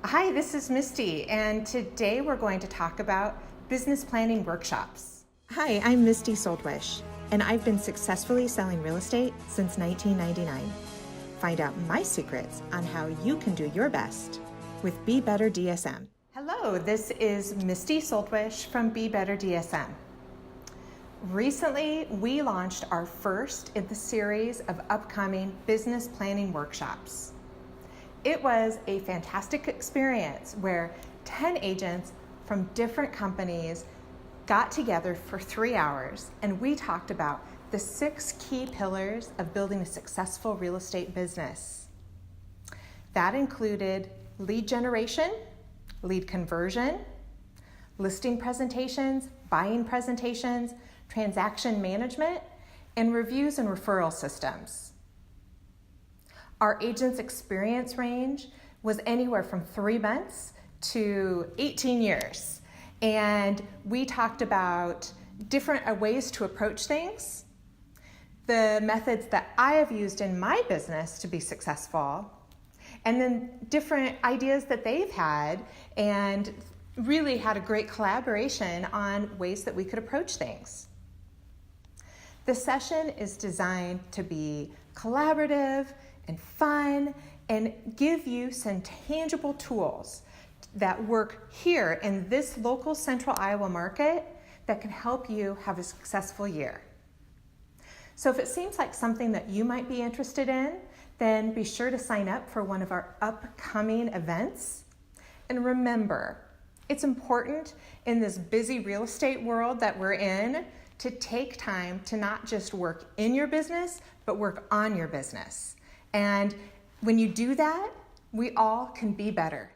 Hi, this is Misty, and today we're going to talk about business planning workshops. Hi, I'm Misty SOLDwisch, and I've been successfully selling real estate since 1999. Find out my secrets on how you can do your best with Be Better DSM. Hello, this is Misty SOLDwisch from Be Better DSM. Recently, we launched our first in the series of upcoming business planning workshops. It was a fantastic experience where 10 agents from different companies got together for 3 hours, and we talked about the 6 key pillars of building a successful real estate business. That included lead generation, lead conversion, listing presentations, buying presentations, transaction management, and reviews and referral systems. Our agents' experience range was anywhere from 3 months to 18 years. And we talked about different ways to approach things, the methods that I have used in my business to be successful, and then different ideas that they've had, and really had a great collaboration on ways that we could approach things. The session is designed to be collaborative and fun and give you some tangible tools that work here in this local central Iowa market that can help you have a successful year. So if it seems like something that you might be interested in, then be sure to sign up for one of our upcoming events. And remember, it's important in this busy real estate world that we're in to take time to not just work in your business, but work on your business. And when you do that, we all can be better.